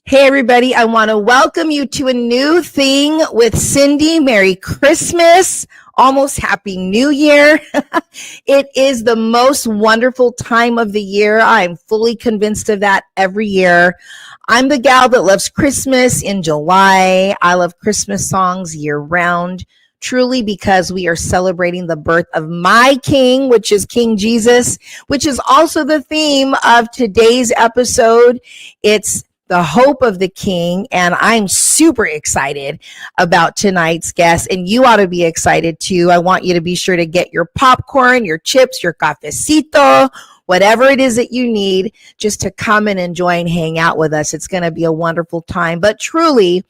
Hey, everybody. I want to welcome you to a new thing with Cyndi. Merry Christmas. Almost Happy New Year. It is the most wonderful time of the year. I'm fully convinced of that every year. I'm the gal that loves Christmas in July. I love Christmas songs year round. Truly, because we are celebrating the birth of my King, which is King Jesus, which is also the theme of today's episode. It's the hope of the King, and I'm super excited about tonight's guest, and you ought to be excited too. I want you to be sure to get your popcorn, your chips, your cafecito, whatever it is that you need just to come and enjoy and hang out with us. It's going to be a wonderful time, but truly,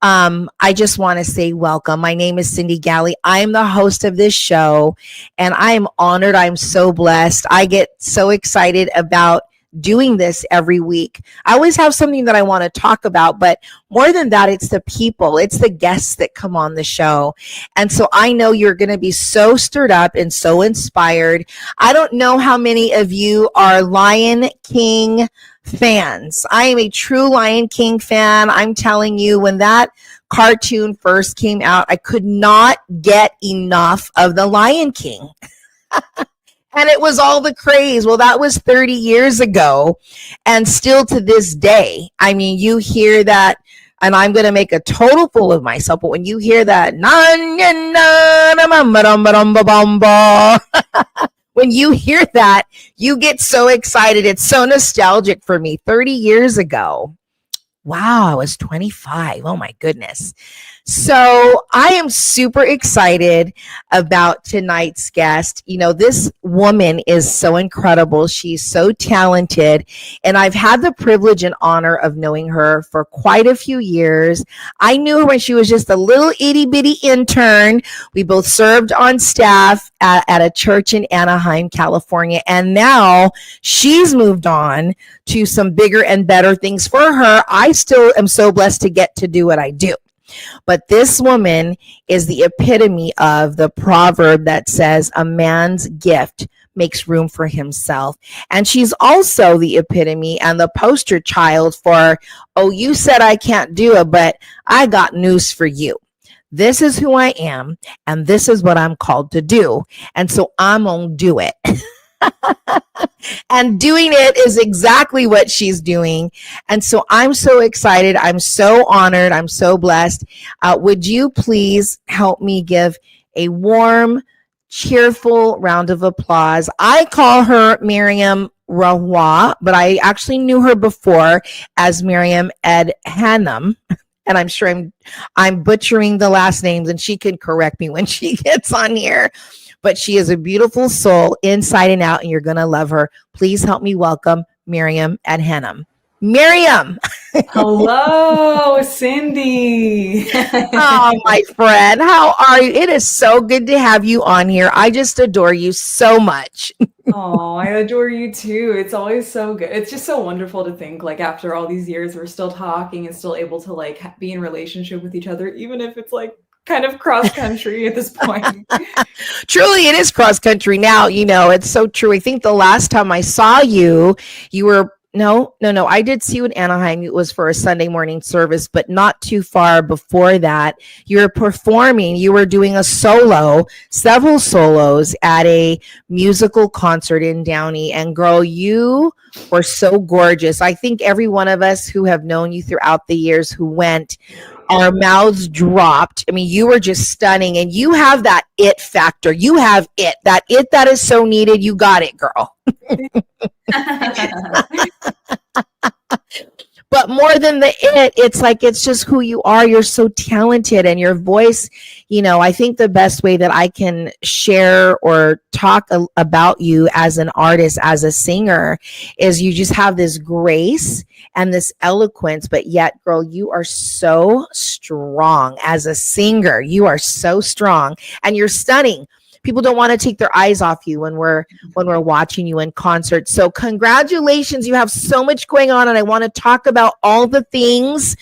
I just want to say welcome. My name is Cyndi Galley. I'm the host of this show, and I'm honored. I'm so blessed. I get so excited about doing this every week. I always have something that I want to talk about, but more than that, it's the people, it's the guests that come on the show. And so I know you're going to be so stirred up and so inspired. I don't know how many of you are Lion King fans. I am a true Lion King fan. I'm telling you, when that cartoon first came out, I could not get enough of the Lion King. And it was all the craze. Well, that was 30 years ago. And still to this day, I mean, you hear that, and I'm going to make a total fool of myself, but when you hear that, when you hear that, you get so excited. It's so nostalgic for me. 30 years ago. Wow, I was 25. Oh my goodness. So I am super excited about tonight's guest. You know, this woman is so incredible. She's so talented. And I've had the privilege and honor of knowing her for quite a few years. I knew her when she was just a little itty bitty intern. We both served on staff at a church in Anaheim, California. And now she's moved on to some bigger and better things for her. I still am so blessed to get to do what I do. But this woman is the epitome of the proverb that says a man's gift makes room for himself. And she's also the epitome and the poster child for, oh, you said I can't do it, but I got news for you. This is who I am, and this is what I'm called to do. And so I'm going to do it. And doing it is exactly what she's doing. And so I'm so excited. I'm so honored. I'm so blessed. Would you please help me give a warm, cheerful round of applause? I call her Miriam Rahwa, but I actually knew her before as Miriam Hannum. And I'm sure I'm butchering the last names, and she can correct me when she gets on here. But she is a beautiful soul inside and out, and you're going to love her. Please help me welcome Miriam Hannum. Miriam. Hello, Cyndi. Oh, my friend. How are you? It is so good to have you on here. I just adore you so much. Oh, I adore you too. It's always so good. It's just so wonderful to think, like, after all these years, we're still talking and still able to, like, be in relationship with each other, even if it's, like, kind of cross country at this point. Truly, it is cross country now. You know, it's so true. I think the last time I saw you, you were, no. I did see you in Anaheim. It was for a Sunday morning service, but not too far before that, you were performing. You were doing several solos at a musical concert in Downey. And girl, you were so gorgeous. I think every one of us who have known you throughout the years who went, our mouths dropped. I mean, you were just stunning, and you have that it factor. You have that is so needed. You got it, girl. But more than the it's just who you are. You're so talented, and your voice, you know, I think the best way that I can share or talk about you as an artist, as a singer, is you just have this grace and this eloquence, but yet, girl, you are so strong as a singer. You are so strong, and you're stunning. People don't want to take their eyes off you when we're watching you in concert. So congratulations. You have so much going on, and I want to talk about all the things.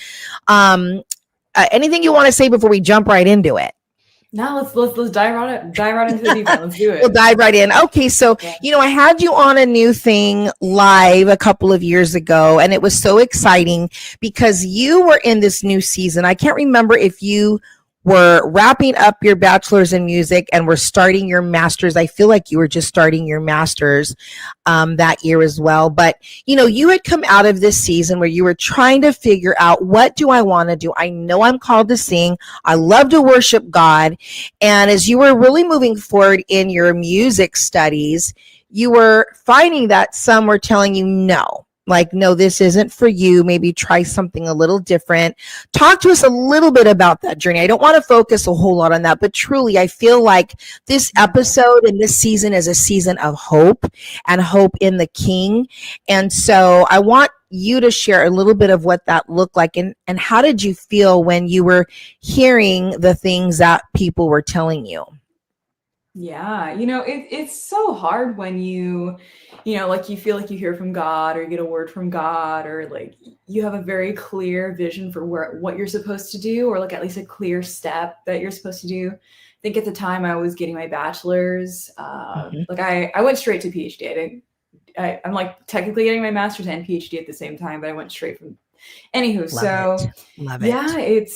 Anything you want to say before we jump right into it? Now let's dive right into the deep end. Let's do We'll it. dive right in. Okay, so Yeah. I had you on a new thing live a couple of years ago, and it was so exciting because you were in this new season. I can't remember if you were wrapping up your bachelor's in music and were starting your master's. I feel like you were just starting your master's that year as well. But you had come out of this season where you were trying to figure out, what do I want to do? I know I'm called to sing. I love to worship God. And as you were really moving forward in your music studies, you were finding that some were telling you no. Like, no, this isn't for you. Maybe try something a little different. Talk to us a little bit about that journey. I don't want to focus a whole lot on that, but truly, I feel like this episode and this season is a season of hope and hope in the King. And so I want you to share a little bit of what that looked like, and how did you feel when you were hearing the things that people were telling you? Yeah, it's so hard when like you feel like you hear from God or you get a word from God, or like you have a very clear vision for what you're supposed to do, or like at least a clear step that you're supposed to do. I think at the time I was getting my bachelor's, like I went straight to PhD. I'm like technically getting my master's and PhD at the same time, but I went straight from. Anywho, Love yeah, it.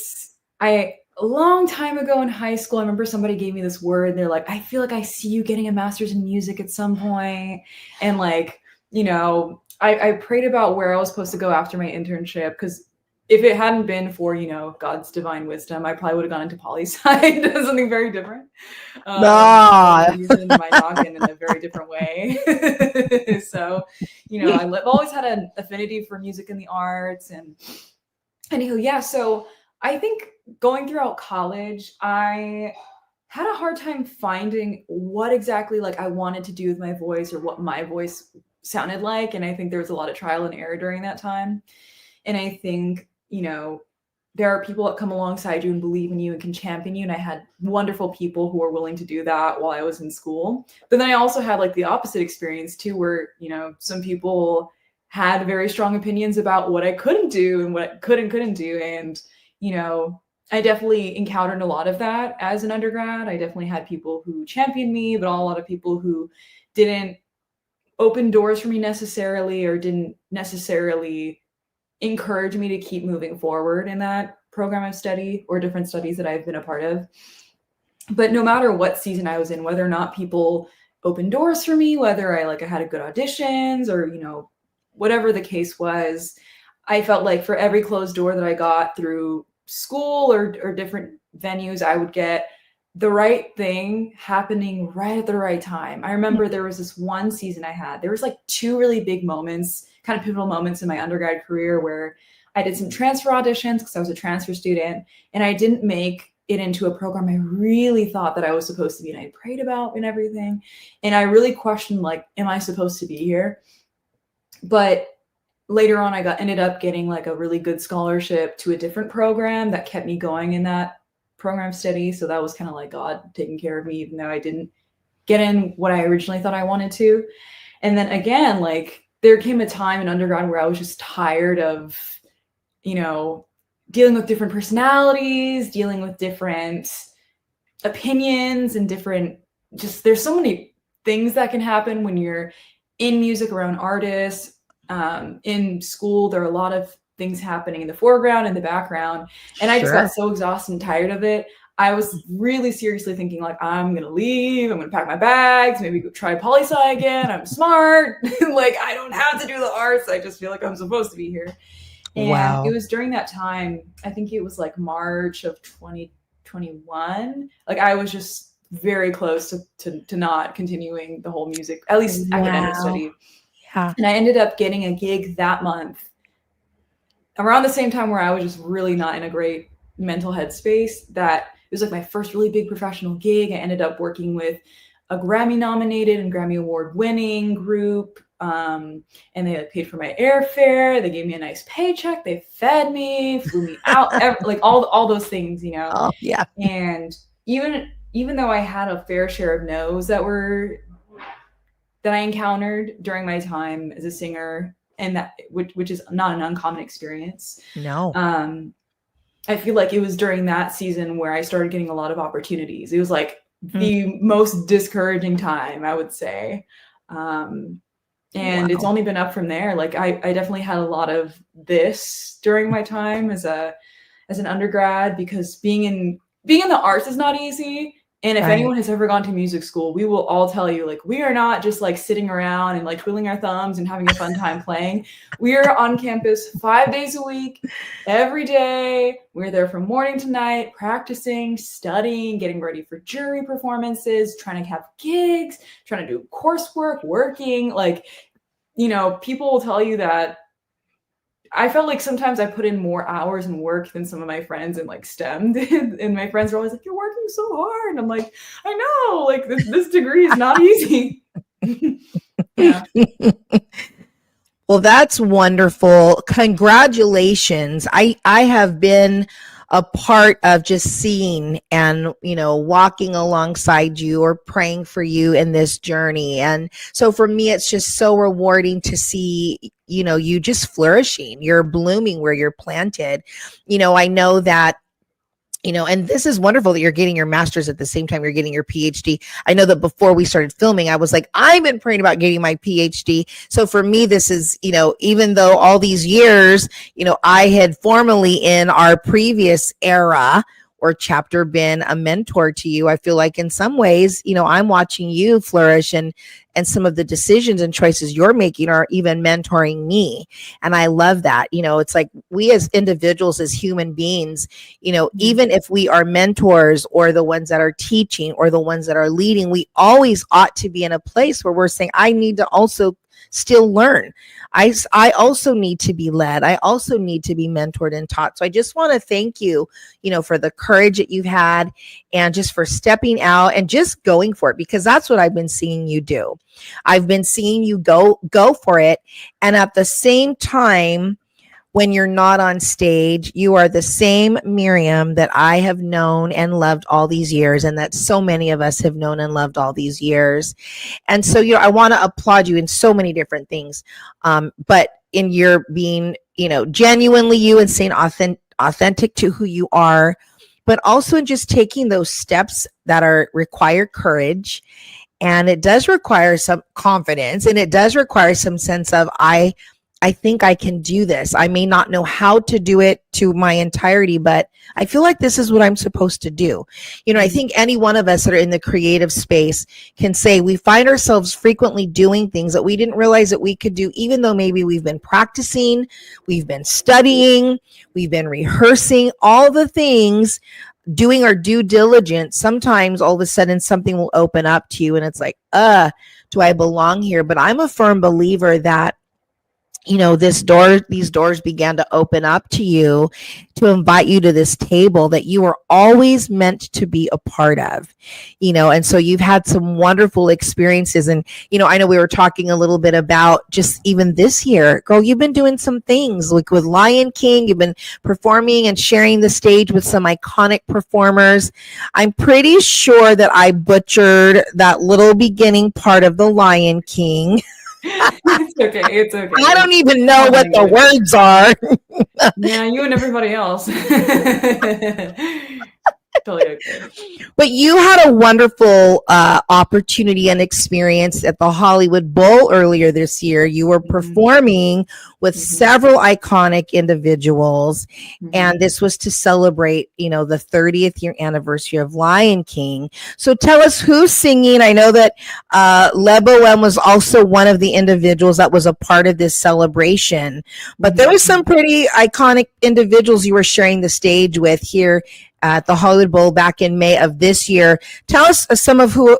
a long time ago in high school, I remember somebody gave me this word, and they're like, I feel like I see you getting a master's in music at some point. And like, I prayed about where I was supposed to go after my internship, because if it hadn't been for, God's divine wisdom, I probably would have gone into poli-sci, something very different. Using my noggin in a very different way. So, I've always had an affinity for music and the arts. And anywho, yeah, so I think going throughout college, I had a hard time finding what exactly like I wanted to do with my voice, or what my voice sounded like. And I think there was a lot of trial and error during that time. And I think, there are people that come alongside you and believe in you and can champion you. And I had wonderful people who were willing to do that while I was in school. But then I also had like the opposite experience too, where, some people had very strong opinions about what I couldn't do and what I could and couldn't do. And, I definitely encountered a lot of that as an undergrad. I definitely had people who championed me, but a lot of people who didn't open doors for me necessarily, or didn't necessarily encourage me to keep moving forward in that program of study or different studies that I've been a part of. But no matter what season I was in, whether or not people opened doors for me, whether I had a good auditions, or, whatever the case was, I felt like for every closed door that I got through school or different venues, I would get the right thing happening right at the right time. I remember there was this one season there was like two really big moments, kind of pivotal moments in my undergrad career, where I did some transfer auditions because I was a transfer student, and I didn't make it into a program I really thought that I was supposed to be, and I prayed about and everything. And I really questioned, like, am I supposed to be here? But later on, I ended up getting like a really good scholarship to a different program that kept me going in that program study. So that was kind of like God taking care of me, even though I didn't get in what I originally thought I wanted to. And then again, like there came a time in undergrad where I was just tired of, dealing with different personalities, dealing with different opinions and there's so many things that can happen when you're in music around artists. In school, there are a lot of things happening in the foreground and the background. And I just got so exhausted and tired of it. I was really seriously thinking, like, I'm going to leave. I'm going to pack my bags, maybe go try poli-sci again. I'm smart. Like, I don't have to do the arts. I just feel like I'm supposed to be here. And It was during that time, I think it was like March of 2021. Like, I was just very close to not continuing the whole music, at least academic study. Yeah. And I ended up getting a gig that month around the same time where I was just really not in a great mental headspace. That it was like my first really big professional gig. I ended up working with a Grammy nominated and Grammy Award winning group. And they paid for my airfare. They gave me a nice paycheck. They fed me, flew me out, like all those things, Oh, yeah. And even though I had a fair share of no's that I encountered during my time as a singer, and that which is not an uncommon experience. No. I feel like it was during that season where I started getting a lot of opportunities. It was like the most discouraging time, I would say. And it's only been up from there. Like I definitely had a lot of this during my time as an undergrad, because being in the arts is not easy. And if anyone has ever gone to music school, we will all tell you, like, we are not just like sitting around and like twiddling our thumbs and having a fun time playing. We are on campus 5 days a week, every day. We're there from morning to night, practicing, studying, getting ready for jury performances, trying to have gigs, trying to do coursework, working. Like, you know, people will tell you that I felt like sometimes I put in more hours and work than some of my friends in like STEM did. And my friends are always like, you're working so hard. And I'm like, I know, like this degree is not easy. Yeah. Well, that's wonderful. Congratulations. I have been a part of just seeing and, you know, walking alongside you or praying for you in this journey. And so for me, it's just so rewarding to see, you know, you just flourishing, you're blooming where you're planted. You know, I know that, you know, and this is wonderful that you're getting your master's at the same time you're getting your PhD. I know that before we started filming, I was like, I've been praying about getting my PhD. So for me, this is, you know, even though all these years, you know, I had formerly in our previous era or chapter been a mentor to you, I feel like in some ways, you know, I'm watching you flourish, and some of the decisions and choices you're making are even mentoring me. And I love that. You know, it's like we as individuals, as human beings, you know, even if we are mentors or the ones that are teaching or the ones that are leading, we always ought to be in a place where we're saying, I need to also still learn. I also need to be led. I also need to be mentored and taught. So I just want to thank you, you know, for the courage that you've had and just for stepping out and just going for it, because that's what I've been seeing you do. I've been seeing you go for it. And at the same time, when you're not on stage, you are the same Miriam that I have known and loved all these years, and that so many of us have known and loved all these years. And so, you know, I want to applaud you in so many different things, but in your being, you know, genuinely you and staying authentic to who you are, but also in just taking those steps that require courage. And it does require some confidence, and it does require some sense of, I think I can do this. I may not know how to do it to my entirety, but I feel like this is what I'm supposed to do. You know, I think any one of us that are in the creative space can say we find ourselves frequently doing things that we didn't realize that we could do, even though maybe we've been practicing, we've been studying, we've been rehearsing, all the things, doing our due diligence. Sometimes all of a sudden something will open up to you and it's like, do I belong here? But I'm a firm believer that, you know, these doors began to open up to you to invite you to this table that you were always meant to be a part of, you know. And so you've had some wonderful experiences. And, you know, I know we were talking a little bit about just even this year, girl, you've been doing some things like with Lion King. You've been performing and sharing the stage with some iconic performers. I'm pretty sure that I butchered that little beginning part of the Lion King. It's okay. It's okay. I don't even know what the words are. Yeah, you and everybody else. Totally okay. But you had a wonderful opportunity and experience at the Hollywood Bowl earlier this year. You were performing with several iconic individuals, and this was to celebrate, you know, the 30th year anniversary of Lion King. So tell us who's singing. I know that Lebo M was also one of the individuals that was a part of this celebration, but there were some pretty iconic individuals you were sharing the stage with here at the Hollywood Bowl back in May of this year. Tell us some of who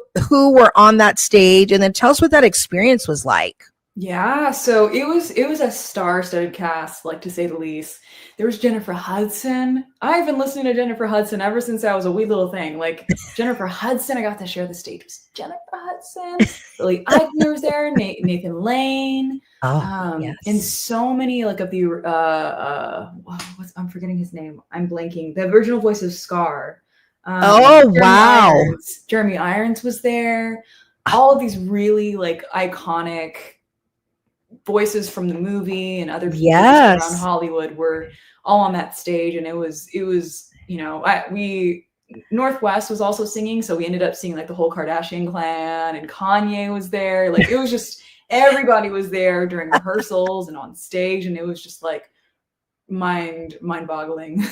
were on that stage, and then tell us what that experience was like. Yeah, so it was a star-studded cast, like, to say the least. There was Jennifer Hudson. I've been listening to Jennifer Hudson ever since I was a wee little thing. Like, Jennifer Hudson, I got to share the stage with Jennifer Hudson. Lily Eichner was there, Nathan Lane. Yes. And so many, like, of the I'm forgetting his name. I'm blanking. The original voice of Scar. Jeremy Irons was there. All of these really, like, iconic voices from the movie and other people just around Yes. Hollywood were all on that stage. And it was, Northwest was also singing. So we ended up seeing like the whole Kardashian clan, and Kanye was there. Like, it was just, everybody was there during rehearsals and on stage. And it was just like mind boggling.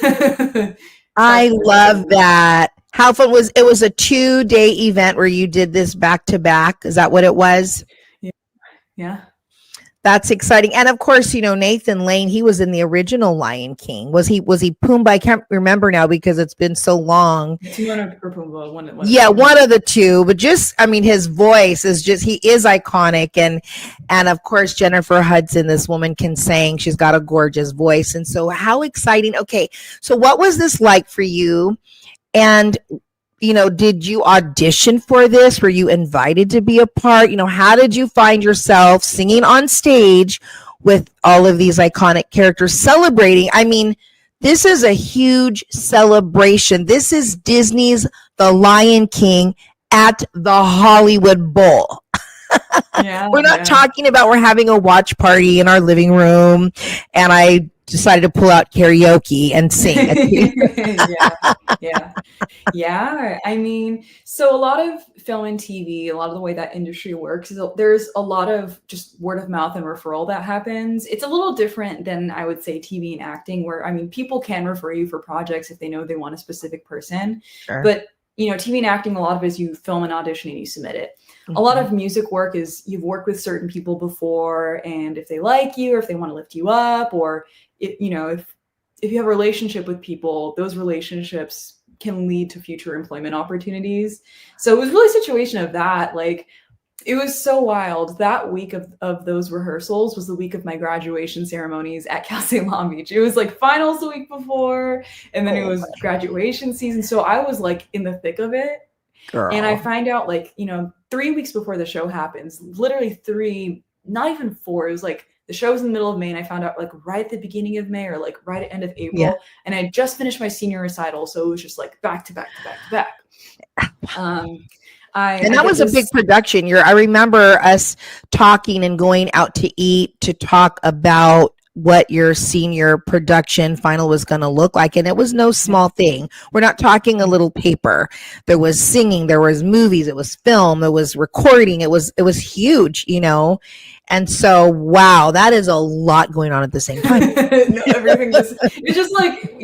I love that. How fun was it? Was a 2-day event where you did this back to back. Is that what it was? Yeah. That's exciting. And of course, Nathan Lane, he was in the original Lion King. Was he Pumbaa? I can't remember now because it's been so long. Timon or Pumbaa, one of the two. But his voice is he is iconic. And of course, Jennifer Hudson, this woman can sing. She's got a gorgeous voice. And so how exciting. Okay. So what was this like for you? And did you audition for this? Were you invited to be a part? How did you find yourself singing on stage with all of these iconic characters celebrating? I mean, this is a huge celebration. This is Disney's The Lion King at the Hollywood Bowl. We're not talking about we're having a watch party in our living room and I decided to pull out karaoke and sing. Yeah. I mean, so a lot of film and TV, a lot of the way that industry works is there's a lot of just word of mouth and referral that happens. It's a little different than I would say TV and acting, where, I mean, people can refer you for projects if they know they want a specific person. Sure. But, TV and acting, a lot of it is you film an audition and you submit it. Mm-hmm. A lot of music work is you've worked with certain people before, and if they like you or if they want to lift you up, or if you have a relationship with people, those relationships can lead to future employment opportunities. So it was really a situation of that. Like, it was so wild. That week of those rehearsals was the week of my graduation ceremonies at Cal State Long Beach. It was like finals the week before, and then it was graduation season. So I was like in the thick of it. Girl. And I find out 3 weeks before the show happens, literally 3, not even 4. It was like the show's in the middle of May, and I found out like right at the beginning of May or like right at end of April. Yeah. And I just finished my senior recital. So it was just like back to back to back to back. And that was a big production. I remember us talking and going out to eat to talk about what your senior production final was going to look like. And it was no small thing. We're not talking a little paper. There was singing, there was movies, it was film, there was recording. It was huge, And so, wow, that is a lot going on at the same time. No, everything it's just like,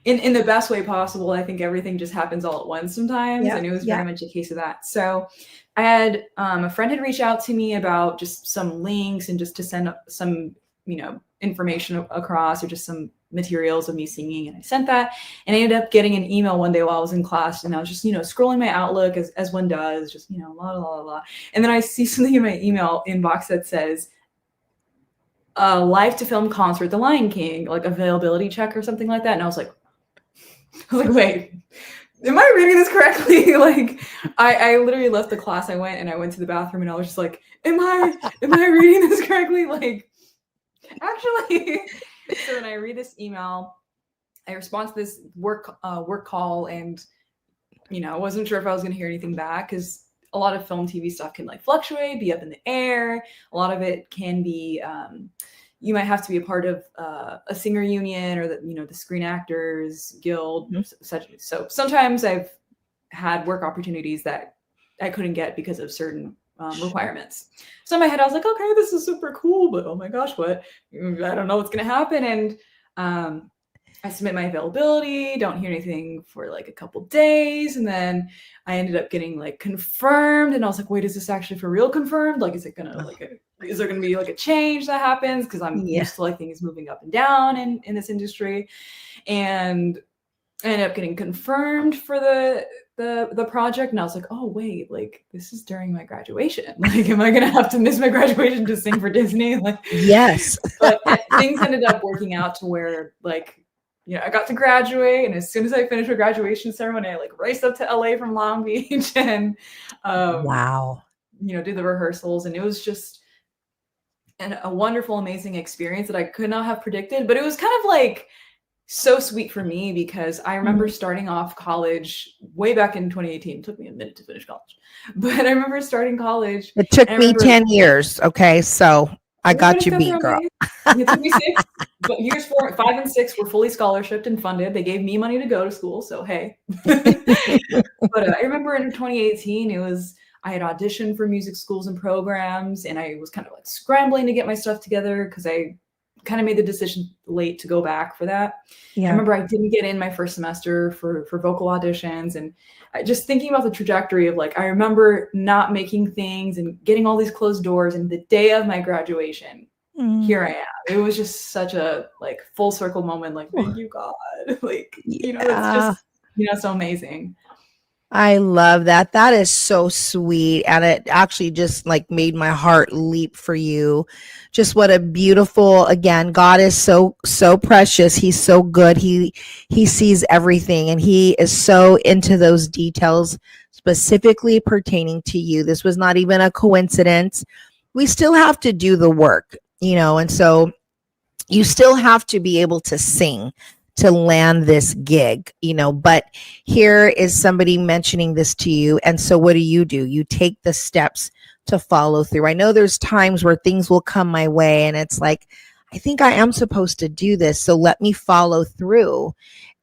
in the best way possible. I think everything just happens all at once sometimes. And it was very much a case of that. So I had a friend had reached out to me about just some links and just to send up some, information across, or just some materials of me singing. And I sent that, and I ended up getting an email one day while I was in class, and I was just, scrolling my Outlook as one does, just, la, la, la, la. And then I see something in my email inbox that says, live to film concert, The Lion King, like availability check or something like that. And I was like, wait, am I reading this correctly? I literally left the class. I went to the bathroom, and I was just like, am I reading this correctly? Actually. So when I read this email, I respond to this work call, and, I wasn't sure if I was going to hear anything back, because a lot of film, TV stuff can fluctuate, be up in the air. A lot of it can be, you might have to be a part of a singer union or the Screen Actors Guild. Mm-hmm. So sometimes I've had work opportunities that I couldn't get because of certain requirements. So in my head, I was like, okay, this is super cool, but oh my gosh, what? I don't know what's going to happen. And I submit my availability, don't hear anything for a couple days. And then I ended up getting confirmed. And I was like, wait, is this actually for real confirmed? Is it going to is there going to be a change that happens? Because I'm used to things moving up and down in this industry. And I ended up getting confirmed for the project, and I was like, oh wait, this is during my graduation. Am I gonna have to miss my graduation to sing for Disney? Yes. But things ended up working out to where I got to graduate, and as soon as I finished my graduation ceremony, I raced up to LA from Long Beach and wow, did the rehearsals, and it was just a wonderful, amazing experience that I could not have predicted. But it was kind of so sweet for me, because I remember starting off college way back in 2018. It took me a minute to finish college, but I remember starting college. It took me 10 years. Okay. So I got Everybody's you got their beat, own girl. way. It took me 6, but years 4, 5, and 6 were fully scholarshiped and funded. They gave me money to go to school, so hey. But I remember in 2018, I had auditioned for music schools and programs, and I was kind of like scrambling to get my stuff together because I kind of made the decision late to go back for that. I remember I didn't get in my first semester for vocal auditions, and just thinking about the trajectory of like, I remember not making things and getting all these closed doors, and the day of my graduation, here I am. It was just such a like full circle moment. Like, thank you, God. Like, it's just, so amazing. I love that. That is so sweet. And it actually just like made my heart leap for you. Just what a beautiful, again, God is so precious. He's so good. He sees everything, and he is so into those details specifically pertaining to you. This was not even a coincidence. We still have to do the work, and so you still have to be able to sing to land this gig, but here is somebody mentioning this to you. And so what do? You take the steps to follow through. I know there's times where things will come my way and it's like, I think I am supposed to do this, so let me follow through.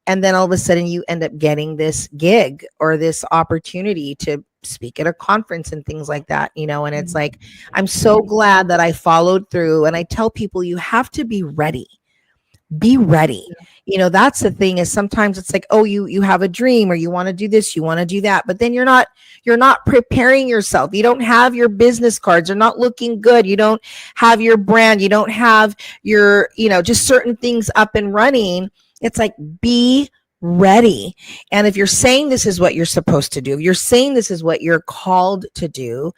And then all of a sudden you end up getting this gig or this opportunity to speak at a conference and things like that, and it's like, I'm so glad that I followed through. And I tell people, you have to be ready. Be ready. That's the thing, is sometimes it's like, oh, you have a dream, or you want to do this, you want to do that, but then you're not preparing yourself. You don't have your business cards. They're not looking good. You don't have your brand. You don't have your, just certain things up and running. It's like, be ready. And if you're saying this is what you're supposed to do, if you're saying this is what you're called to do,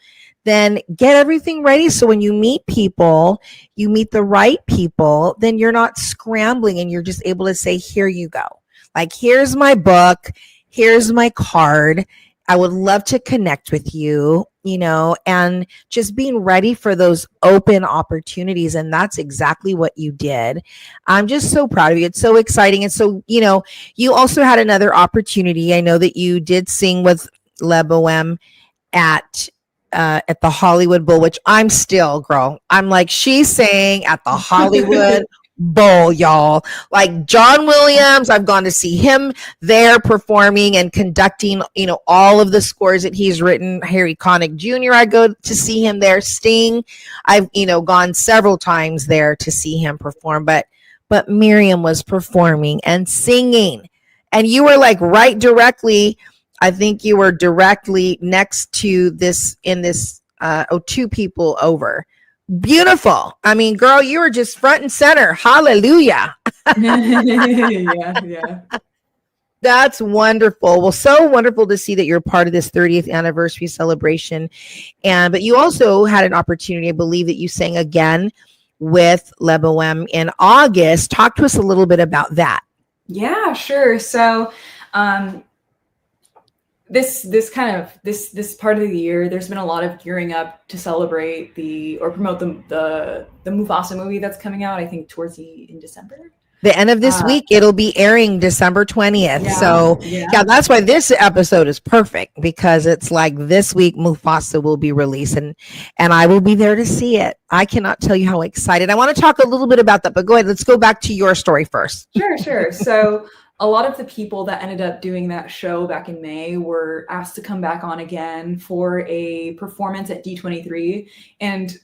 then get everything ready. So when you meet people, you meet the right people, then you're not scrambling and you're just able to say, here you go. Like, here's my book. Here's my card. I would love to connect with you, and just being ready for those open opportunities. And that's exactly what you did. I'm just so proud of you. It's so exciting. And so, you also had another opportunity. I know that you did sing with Lebo M at the Hollywood Bowl, which I'm still, girl, I'm like, she sang at the Hollywood Bowl, y'all. Like John Williams, I've gone to see him there performing and conducting, all of the scores that he's written. Harry Connick Jr., I go to see him there. Sting, I've, gone several times there to see him perform, but Miriam was performing and singing, and you were like right directly, I think you were directly next to this in this, 2 people over. Beautiful. I mean, girl, you were just front and center. Hallelujah. Yeah. That's wonderful. Well, so wonderful to see that you're part of this 30th anniversary celebration. But you also had an opportunity, I believe, that you sang again with Lebo M in August. Talk to us a little bit about that. Yeah, sure. So, this part of the year, there's been a lot of gearing up to celebrate or promote the Mufasa movie that's coming out, I think in December. The end of this week, it'll be airing December 20th. Yeah, so yeah, that's why this episode is perfect, because it's like this week Mufasa will be released, and I will be there to see it. I cannot tell you how excited. I want to talk a little bit about that, but go ahead. Let's go back to your story first. Sure. So a lot of the people that ended up doing that show back in May were asked to come back on again for a performance at D23. And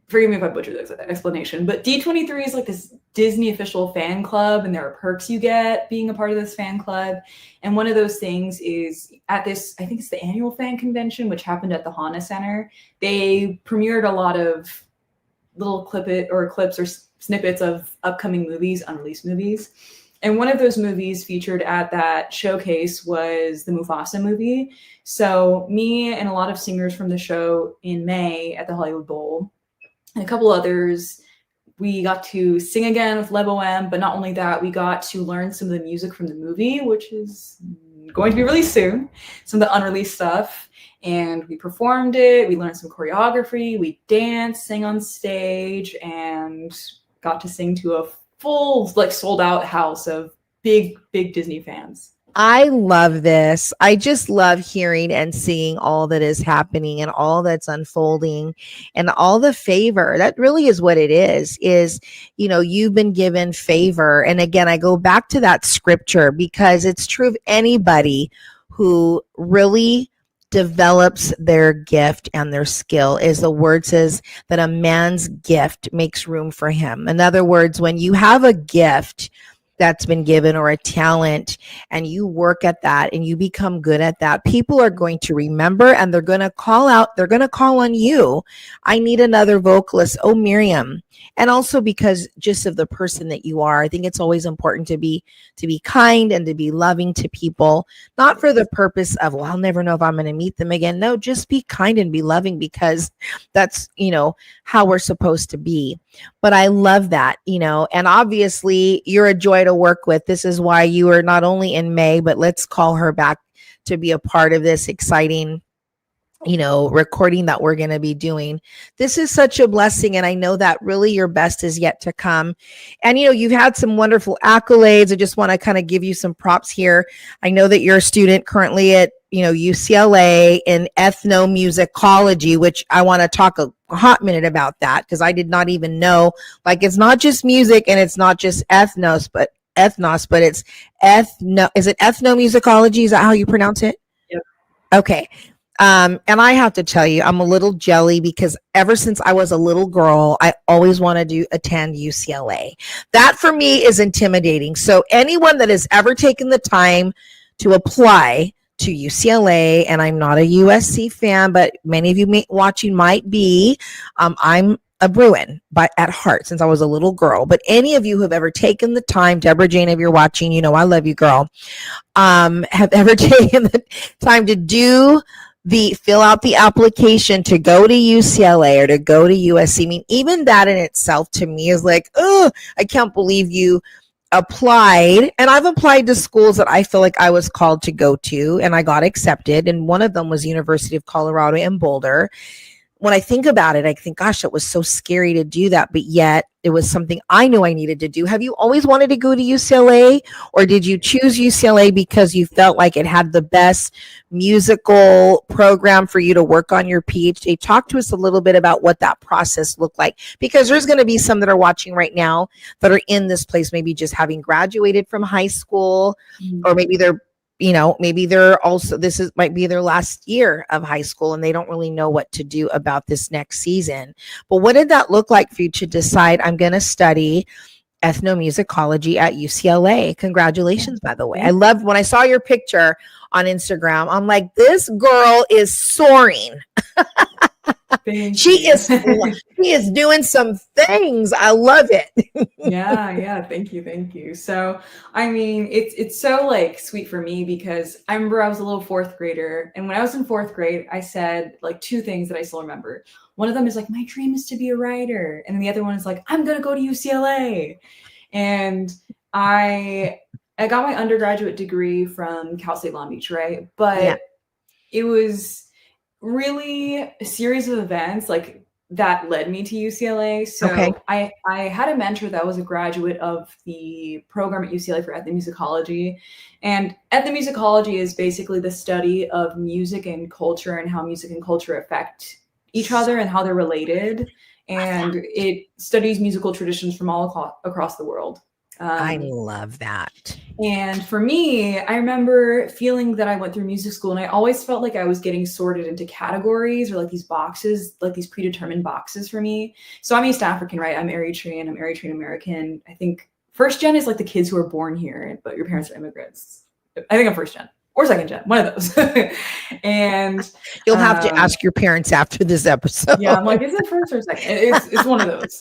forgive me if I butchered this explanation, but D23 is like this Disney official fan club, and there are perks you get being a part of this fan club. And one of those things is at this, I think it's the annual fan convention, which happened at the Hana Center. They premiered a lot of little clips or snippets of upcoming movies, unreleased movies. And one of those movies featured at that showcase was the Mufasa movie. So me and a lot of singers from the show in May at the Hollywood Bowl, and a couple others, we got to sing again with Lebo M, but not only that, we got to learn some of the music from the movie, which is going to be released soon, some of the unreleased stuff. And we performed it, we learned some choreography, we danced, sang on stage, and got to sing to a full, like, sold out house of big Disney fans. I love this. I just love hearing and seeing all that is happening and all that's unfolding and all the favor. That really is what it is, you've been given favor. And again, I go back to that scripture because it's true of anybody who really develops their gift and their skill. Is the word says that a man's gift makes room for him. In other words, when you have a gift that's been given or a talent and you work at that and you become good at that, people are going to remember and they're going to call on you. I need another vocalist. Oh, Miriam. And also because just of the person that you are, I think it's always important to be kind and to be loving to people, not for the purpose of, well, I'll never know if I'm going to meet them again. No, just be kind and be loving because that's, how we're supposed to be. But I love that, and obviously you're a joy to work with. This is why you are not only in May, but let's call her back to be a part of this exciting recording that we're going to be doing. This is such a blessing. And I know that really your best is yet to come. And, you've had some wonderful accolades. I just want to kind of give you some props here. I know that you're a student currently at, UCLA in ethnomusicology, which I want to talk a hot minute about that because I did not even know, like, it's not just music and it's not just ethnos, but it's is it ethnomusicology? Is that how you pronounce it? Yep. Okay. And I have to tell you, I'm a little jelly because ever since I was a little girl, I always wanted to attend UCLA. That for me is intimidating. So anyone that has ever taken the time to apply to UCLA, and I'm not a USC fan, but many of you watching might be, I'm a Bruin at heart since I was a little girl. But any of you who have ever taken the time, Deborah Jane, if you're watching, I love you, girl, have ever taken the time to fill out the application to go to UCLA or to go to USC. I mean, even that in itself to me is like, oh, I can't believe you applied. And I've applied to schools that I feel like I was called to go to, and I got accepted. And one of them was University of Colorado in Boulder. When I think about it, I think, gosh, it was so scary to do that. But yet it was something I knew I needed to do. Have you always wanted to go to UCLA, or did you choose UCLA because you felt like it had the best musical program for you to work on your PhD? Talk to us a little bit about what that process looked like, because there's going to be some that are watching right now that are in this place, maybe just having graduated from high school, or maybe they're also, might be their last year of high school and they don't really know what to do about this next season. But what did that look like for you to decide, I'm going to study ethnomusicology at UCLA? Congratulations, by the way. I loved when I saw your picture on Instagram. I'm like, this girl is soaring. She is doing some things. I love it. Yeah. Thank you. So, I mean, it's so like sweet for me because I remember I was a little fourth grader, and when I was in fourth grade, I said like two things that I still remember. One of them is like, my dream is to be a writer, and then the other one is like, I'm gonna go to UCLA. And I got my undergraduate degree from Cal State Long Beach, right? But it was really a series of events like that led me to UCLA. So I had a mentor that was a graduate of the program at UCLA for ethnomusicology. And ethnomusicology is basically the study of music and culture and how music and culture affect each other and how they're related. And it studies musical traditions from all across the world. I love that. And for me, I remember feeling that I went through music school and I always felt like I was getting sorted into categories or like these boxes, like these predetermined boxes for me. So I'm East African, right? I'm Eritrean American. I think first gen is like the kids who are born here, but your parents are immigrants. I think I'm first gen or second gen, one of those. And you'll have to ask your parents after this episode. Yeah, I'm like, is it first or second? It's one of those.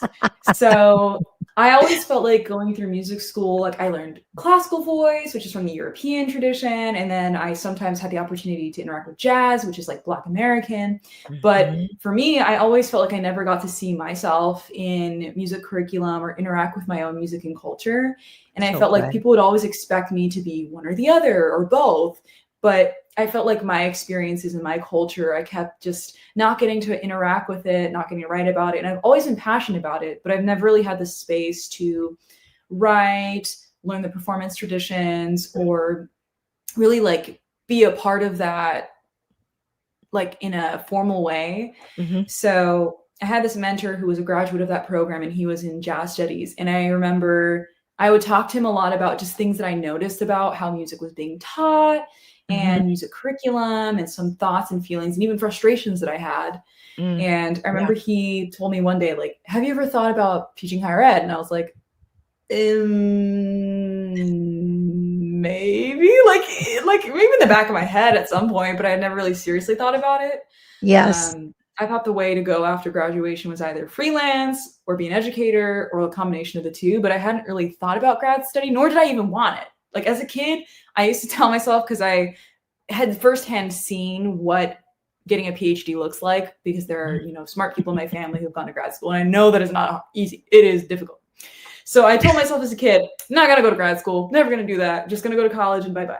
So I always felt like going through music school, like I learned classical voice, which is from the European tradition. And then I sometimes had the opportunity to interact with jazz, which is like Black American. But for me, I always felt like I never got to see myself in music curriculum or interact with my own music and culture. And I felt like people would always expect me to be one or the other or both. But I felt like my experiences and my culture, I kept just not getting to interact with it, not getting to write about it. And I've always been passionate about it, but I've never really had the space to write, learn the performance traditions, or really like be a part of that, like in a formal way. Mm-hmm. So I had this mentor who was a graduate of that program, and he was in jazz studies. And I remember I would talk to him a lot about just things that I noticed about how music was being taught Mm-hmm. and music curriculum, and some thoughts and feelings and even frustrations that I had. Mm. And I remember he told me one day, like, have you ever thought about teaching higher ed? And I was like, maybe maybe in the back of my head at some point, but I had never really seriously thought about it. Yes. I thought the way to go after graduation was either freelance or be an educator or a combination of the two, but I hadn't really thought about grad study, nor did I even want it. Like as a kid, I used to tell myself, because I had firsthand seen what getting a PhD looks like, because there are, you know, smart people in my family who've gone to grad school, and I know that is not easy. It is difficult. So I told myself as a kid, not gonna go to grad school, never gonna do that, just gonna go to college and bye-bye.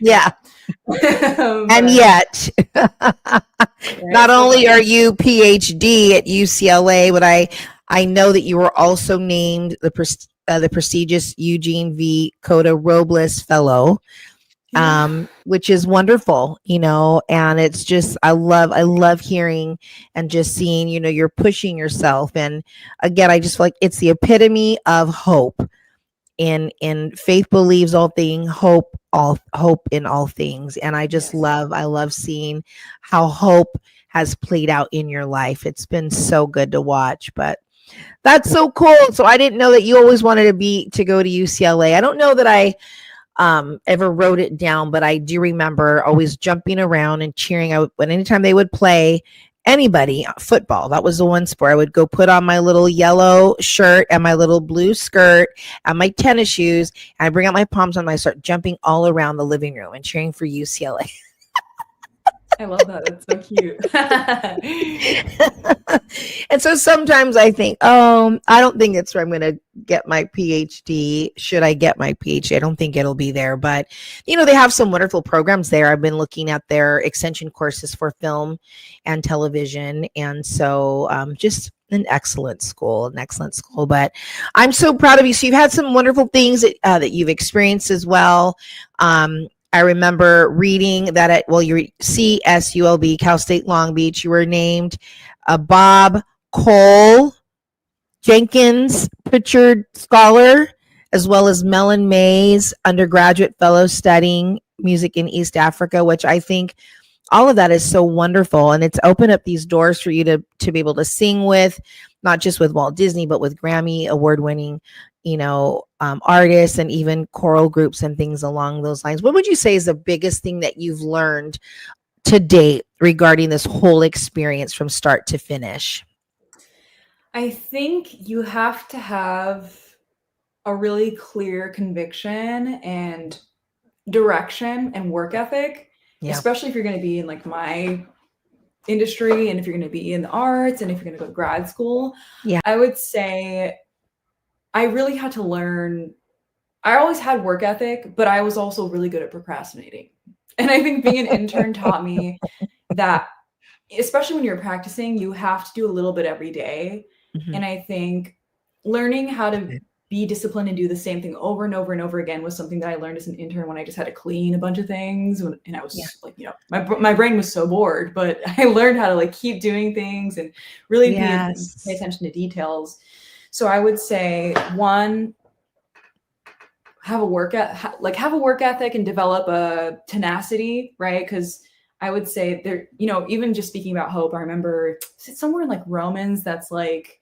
Yeah. And yet, not only are you PhD at UCLA, but I know that you were also named the prestigious Eugene V. Coda Robles Fellow, which is wonderful, you know. And it's just I love hearing and just seeing, you know, you're pushing yourself. And again, I just feel like it's the epitome of hope. In faith believes all things, hope in all things. And I just I love seeing how hope has played out in your life. It's been so good to watch. But that's so cool. So I didn't know that you always wanted to go to UCLA. I don't know that I ever wrote it down, but I do remember always jumping around and cheering. But anytime they would play anybody, football, that was the one sport, I would go put on my little yellow shirt and my little blue skirt and my tennis shoes, and I bring out my palms and I start jumping all around the living room and cheering for UCLA. I love that. That's so cute. And so sometimes I think, I don't think it's where I'm going to get my PhD. Should I get my PhD? I don't think it'll be there, but you know, they have some wonderful programs there. I've been looking at their extension courses for film and television. And so, just an excellent school. But I'm so proud of you. So you've had some wonderful things that you've experienced as well. I remember reading that at, you're CSULB, Cal State Long Beach, you were named a Bob Cole Jenkins Pritchard Scholar, as well as Mellon Mays Undergraduate Fellow studying music in East Africa, which I think all of that is so wonderful. And it's opened up these doors for you to be able to sing with, not just with Walt Disney, but with Grammy award-winning, you know, artists and even choral groups and things along those lines. What would you say is the biggest thing that you've learned to date regarding this whole experience from start to finish? I think you have to have a really clear conviction and direction and work ethic, especially if you're going to be in like my industry, and if you're going to be in the arts, and if you're going to go to grad school. I would say I really had to learn. I always had work ethic, but I was also really good at procrastinating. And I think being an intern taught me that, especially when you're practicing, you have to do a little bit every day. Mm-hmm. And I think learning how to be disciplined and do the same thing over and over and over again was something that I learned as an intern, when I just had to clean a bunch of things. And I was like, you know, my brain was so bored, but I learned how to like keep doing things and really pay attention to details. So I would say, one, have a work ethic and develop a tenacity, right? Because I would say there, you know, even just speaking about hope, I remember somewhere in like Romans that's like,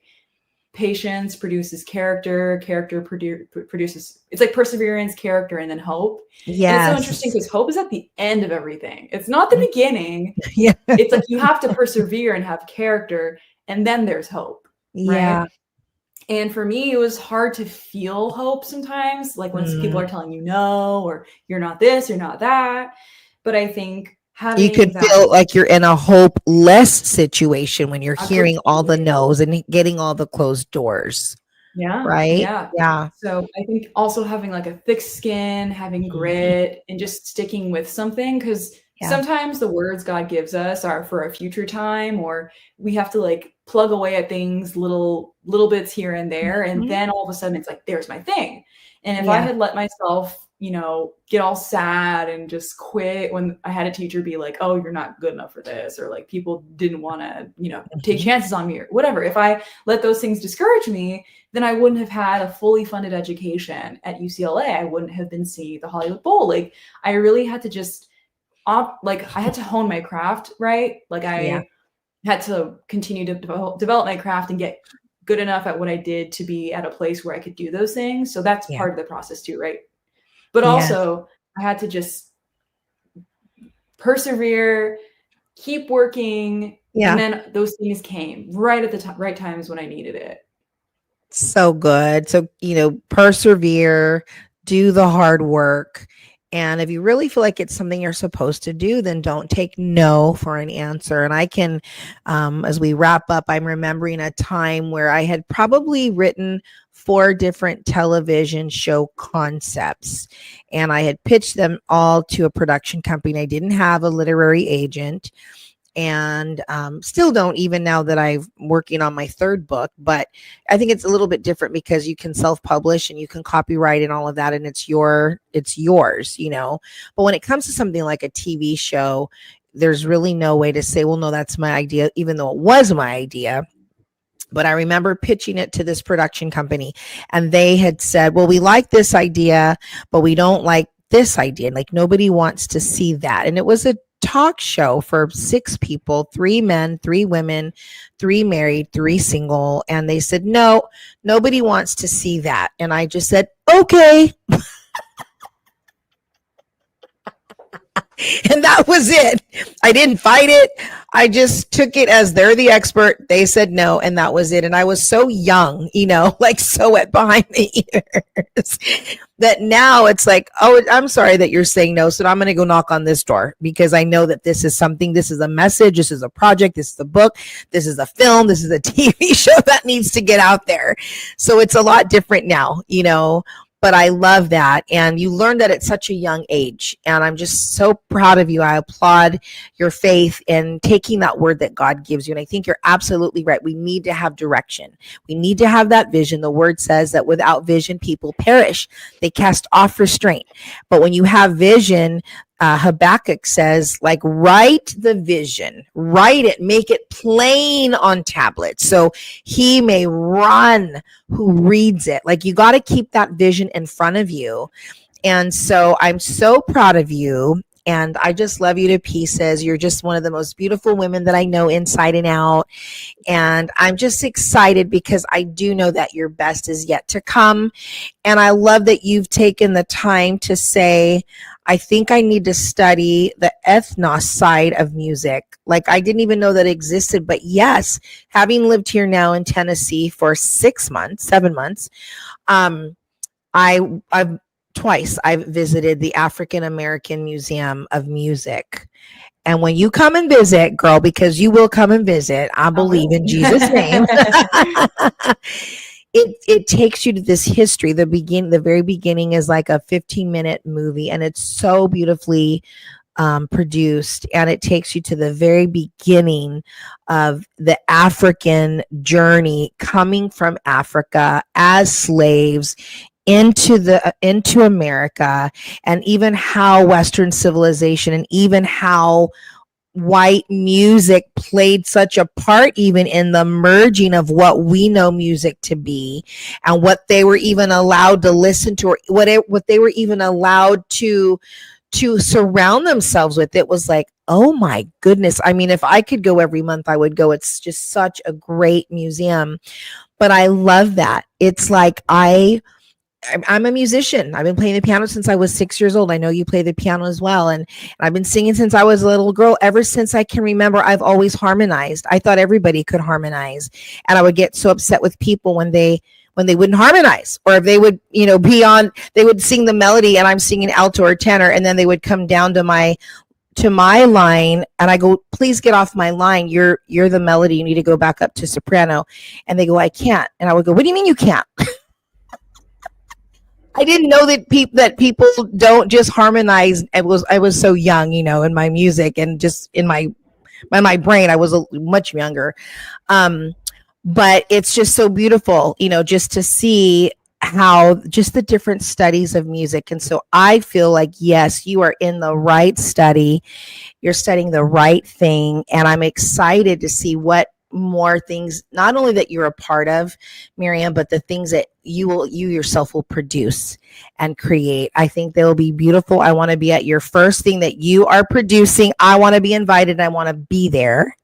patience produces character produces, it's like perseverance, character, and then hope. Yeah, it's so interesting because hope is at the end of everything. It's not the beginning. It's like you have to persevere and have character, and then there's hope, right? And for me, it was hard to feel hope sometimes, like when people are telling you no, or you're not this, you're not that. But I think you could feel like you're in a hopeless situation when you're hearing all the no's and getting all the closed doors. Yeah. Right. Yeah. So I think also having like a thick skin, having grit, and just sticking with something, because sometimes the words God gives us are for a future time, or we have to like plug away at things, little bits here and there. And then all of a sudden it's like, there's my thing. And if I had let myself get all sad and just quit when I had a teacher be like, oh, you're not good enough for this, or like people didn't want to, take chances on me or whatever. If I let those things discourage me, then I wouldn't have had a fully funded education at UCLA. I wouldn't have been singing at the Hollywood Bowl. Like I really had to just I had to hone my craft, right? Like I had to continue to develop my craft and get good enough at what I did to be at a place where I could do those things. So that's part of the process too, right? But also I had to just persevere, keep working. And then those things came right at the right times when I needed it. So good. So, persevere, do the hard work. And if you really feel like it's something you're supposed to do, then don't take no for an answer. And I can, as we wrap up, I'm remembering a time where I had probably written 4 different television show concepts, and I had pitched them all to a production company. I didn't have a literary agent, and still don't, even now that I'm working on my 3rd book. But I think it's a little bit different because you can self-publish and you can copyright and all of that, and it's yours, But when it comes to something like a TV show, there's really no way to say, well, no, that's my idea, even though it was my idea. But I remember pitching it to this production company, and they had said, well, we like this idea, but we don't like this idea. Like nobody wants to see that. And it was a talk show for 6 people, 3 men, 3 women, 3 married, 3 single. And they said, no, nobody wants to see that. And I just said, okay. And that was it. I didn't fight it. I just took it as they're the expert. They said no, and that was it. And I was so young, like so wet behind the ears that now it's like, oh, I'm sorry that you're saying no. So I'm going to go knock on this door because I know that this is something, this is a message, this is a project, this is a book, this is a film, this is a TV show that needs to get out there. So it's a lot different now, But I love that. And you learned that at such a young age. And I'm just so proud of you. I applaud your faith in taking that word that God gives you. And I think you're absolutely right. We need to have direction. We need to have that vision. The word says that without vision, people perish. They cast off restraint. But when you have vision, Habakkuk says, write the vision, write it, make it plain on tablets so he may run who reads it. You got to keep that vision in front of you. And so I'm so proud of you. And I just love you to pieces. You're just one of the most beautiful women that I know inside and out. And I'm just excited because I do know that your best is yet to come. And I love that you've taken the time to say, I think I need to study the ethnos side of music. I didn't even know that existed. But yes, having lived here now in Tennessee for 7 months, I've visited the African American Museum of Music. And when you come and visit, girl, because you will come and visit, I believe in Jesus' name. It takes you to this history. The very beginning is like a 15-minute movie, and it's so beautifully produced, and it takes you to the very beginning of the African journey, coming from Africa as slaves into America, and even how Western civilization and even how white music played such a part even in the merging of what we know music to be, and what they were even allowed to listen to, or what they were even allowed to surround themselves with. It was like, oh my goodness. I mean, if I could go every month, I would go. It's just such a great museum. But I love that. It's like I'm a musician. I've been playing the piano since I was 6 years old. I know you play the piano as well. And I've been singing since I was a little girl. Ever since I can remember, I've always harmonized. I thought everybody could harmonize. And I would get so upset with people when they wouldn't harmonize, or if they would, they would sing the melody and I'm singing alto or tenor, and then they would come down to my line, and I go, please get off my line. You're the melody. You need to go back up to soprano. And they go, I can't. And I would go, what do you mean you can't? I didn't know that people don't just harmonize. I was so young, in my music, and just in my brain, I was much younger. But it's just so beautiful, just to see how just the different studies of music. And so I feel like, yes, you are in the right study. You're studying the right thing. And I'm excited to see what more things, not only that you're a part of, Miriam, but the things that you yourself will produce and create. I think they will be beautiful. I want to be at your first thing that you are producing. I want to be invited. I want to be there.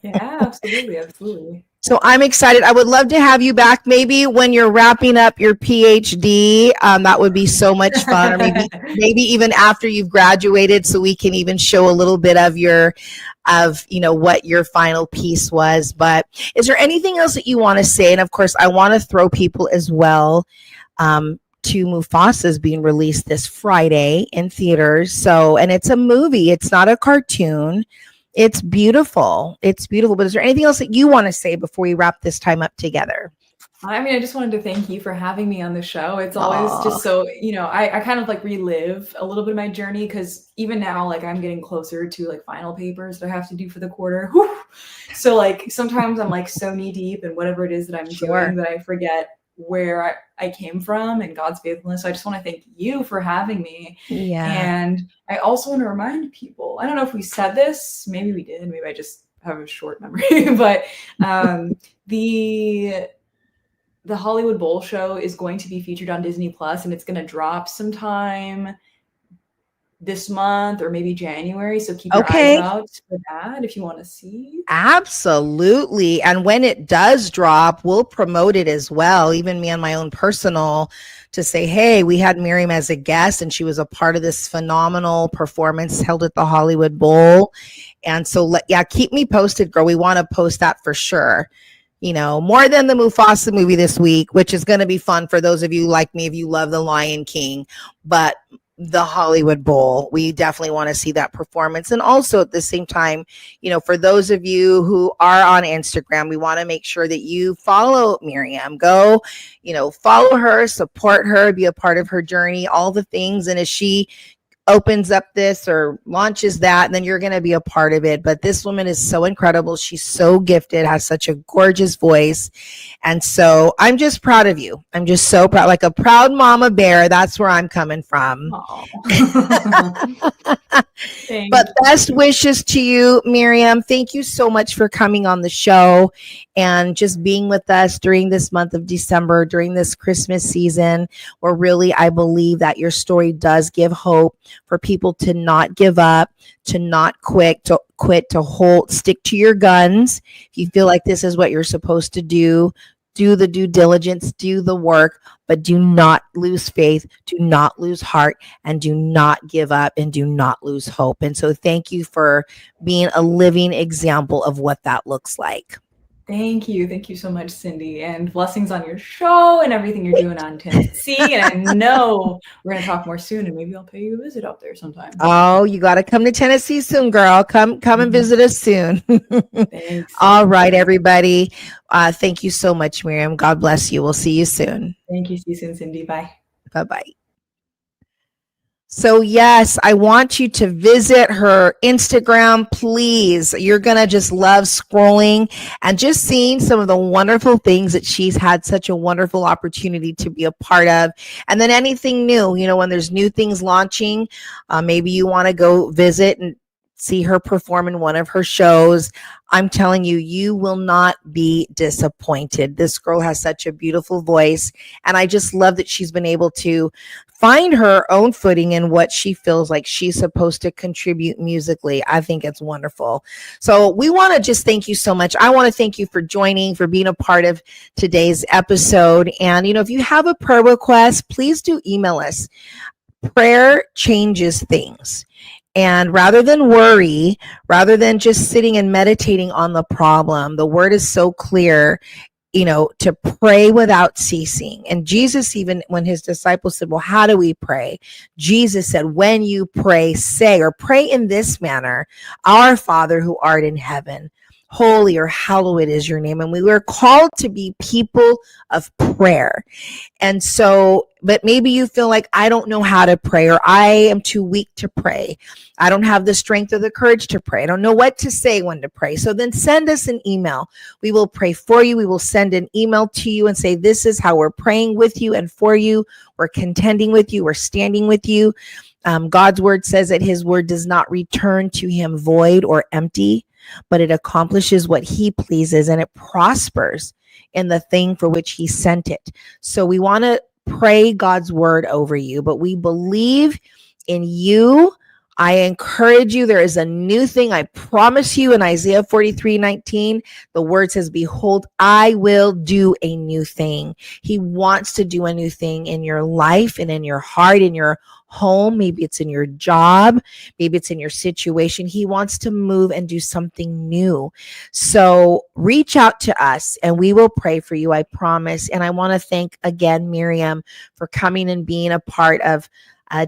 Yeah, absolutely. Absolutely. So I'm excited. I would love to have you back maybe when you're wrapping up your PhD. That would be so much fun. Or maybe even after you've graduated, so we can even show a little bit of what your final piece was. But is there anything else that you want to say? And of course, I want to throw people as well to Mufasa is being released this Friday in theaters. So, and it's a movie. It's not a cartoon. It's beautiful. It's beautiful. But is there anything else that you want to say before we wrap this time up together? I mean, I just wanted to thank you for having me on the show. It's always just so, I kind of like relive a little bit of my journey, because even now, like, I'm getting closer to like final papers that I have to do for the quarter. Whew. So like sometimes I'm like so knee deep in whatever it is that I'm doing that I forget where I came from and God's faithfulness. So I just want to thank you for having me. Yeah. And I also want to remind people, I don't know if we said this, maybe we did, maybe I just have a short memory, but the Hollywood Bowl show is going to be featured on Disney Plus, and it's going to drop sometime this month or maybe January. So keep your eyes out for that if you want to see. Absolutely. And when it does drop, we'll promote it as well. Even me on my own personal, to say, hey, we had Miriam as a guest and she was a part of this phenomenal performance held at the Hollywood Bowl. And so, keep me posted, girl. We want to post that for sure. More than the Mufasa movie this week, which is going to be fun for those of you like me, if you love The Lion King, but the Hollywood Bowl, we definitely want to see that performance. And also at the same time, for those of you who are on Instagram, we want to make sure that you follow Miriam. Go, follow her, support her, be a part of her journey, all the things. And as she opens up this or launches that, and then you're going to be a part of it. But this woman is so incredible. She's so gifted, has such a gorgeous voice. And so I'm just proud of you. I'm just so proud, like a proud mama bear. That's where I'm coming from. But best wishes to you, Miriam. Thank you so much for coming on the show and just being with us during this month of December, during this Christmas season, where really I believe that your story does give hope for people to not give up, to not quit, to hold, stick to your guns. If you feel like this is what you're supposed to do the due diligence, do the work, but do not lose faith, do not lose heart, and do not give up, and do not lose hope. And so thank you for being a living example of what that looks like. Thank you. Thank you so much, Cyndi, and blessings on your show and everything you're doing on Tennessee. And I know we're going to talk more soon, and maybe I'll pay you a visit out there sometime. Oh, you got to come to Tennessee soon, girl. Come and visit us soon. Thanks. All right, everybody. Thank you so much, Miriam. God bless you. We'll see you soon. Thank you. See you soon, Cyndi. Bye. Bye-bye. So yes, I want you to visit her Instagram, please. You're going to just love scrolling and just seeing some of the wonderful things that she's had such a wonderful opportunity to be a part of. And then anything new, when there's new things launching, maybe you want to go visit and see her perform in one of her shows. I'm telling you, you will not be disappointed. This girl has such a beautiful voice, and I just love that she's been able to find her own footing in what she feels like she's supposed to contribute musically. I think it's wonderful. So we want to just thank you so much. I want to thank you for joining, for being a part of today's episode. And, if you have a prayer request, please do email us. Prayer changes things. And rather than worry, rather than just sitting and meditating on the problem, the word is so clear, to pray without ceasing. And Jesus, even when his disciples said, well, how do we pray? Jesus said, when you pray, say, or pray in this manner, our Father who art in heaven, holy or hallowed is your name. And we were called to be people of prayer. And so, but maybe you feel like, I don't know how to pray, or I am too weak to pray. I don't have the strength or the courage to pray. I don't know what to say when to pray. So then send us an email. We will pray for you. We will send an email to you and say, this is how we're praying with you and for you. We're contending with you. We're standing with you. God's word says that his word does not return to him void or empty, but it accomplishes what he pleases, and it prospers in the thing for which he sent it. So we want to pray God's word over you, but we believe in you. I encourage you. There is a new thing. I promise you, in Isaiah 43:19, the word says, behold, I will do a new thing. He wants to do a new thing in your life and in your heart, in your home. Maybe it's in your job. Maybe it's in your situation. He wants to move and do something new. So reach out to us and we will pray for you. I promise. And I want to thank again, Miriam, for coming and being a part of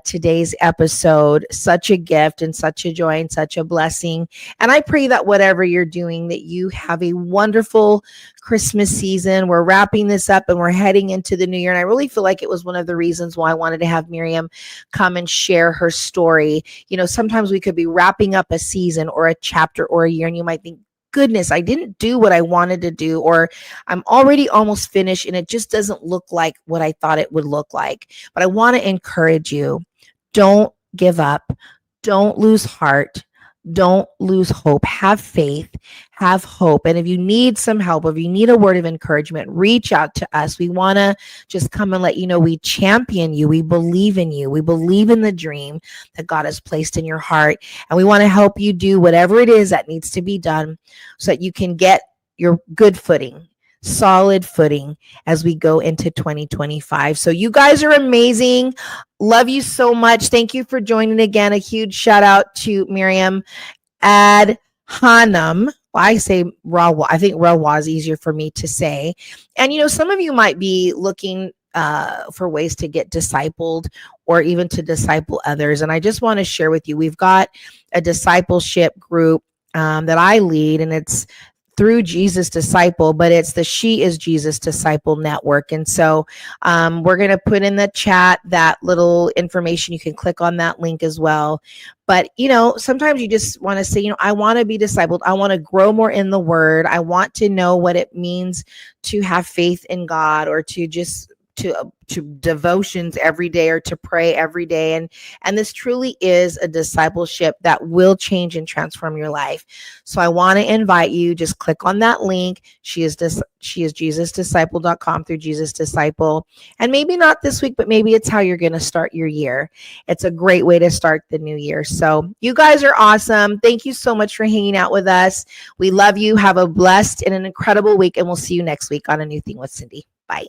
today's episode. Such a gift and such a joy and such a blessing. And I pray that whatever you're doing, that you have a wonderful Christmas season. We're wrapping this up and we're heading into the new year. And I really feel like it was one of the reasons why I wanted to have Miriam come and share her story. You know, sometimes we could be wrapping up a season or a chapter or a year, and you might think, goodness, I didn't do what I wanted to do, or I'm already almost finished and it just doesn't look like what I thought it would look like. But I want to encourage you, don't give up. Don't lose heart. Don't lose hope. Have faith, have hope. And if you need some help, if you need a word of encouragement, reach out to us. We want to just come and let you know we champion you. We believe in you. We believe in the dream that God has placed in your heart. And we want to help you do whatever it is that needs to be done so that you can get your good footing, solid footing as we go into 2025. So you guys are amazing. Love you so much. Thank you for joining again. A huge shout out to Miriam Adhanam. Well, I say Rahwa. I think Rahwa is easier for me to say. And, you know, some of you might be looking for ways to get discipled or even to disciple others. And I just want to share with you, we've got a discipleship group that I lead, and it's through Jesus Disciple, but it's the She is Jesus Disciple Network. And so we're going to put in the chat that little information. You can click on that link as well. But, you know, sometimes you just want to say, you know, I want to be discipled. I want to grow more in the word. I want to know what it means to have faith in God, or to just to devotions every day, or to pray every day. And this truly is a discipleship that will change and transform your life. So I want to invite you, just click on that link. She is JesusDisciple.com through Jesus Disciple. And maybe not this week, but maybe it's how you're going to start your year. It's a great way to start the new year. So you guys are awesome. Thank you so much for hanging out with us. We love you. Have a blessed and an incredible week. And we'll see you next week on A New Thing with Cyndi. Bye.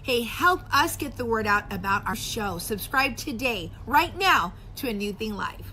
Hey, help us get the word out about our show. Subscribe today, right now, to A New Thing Live.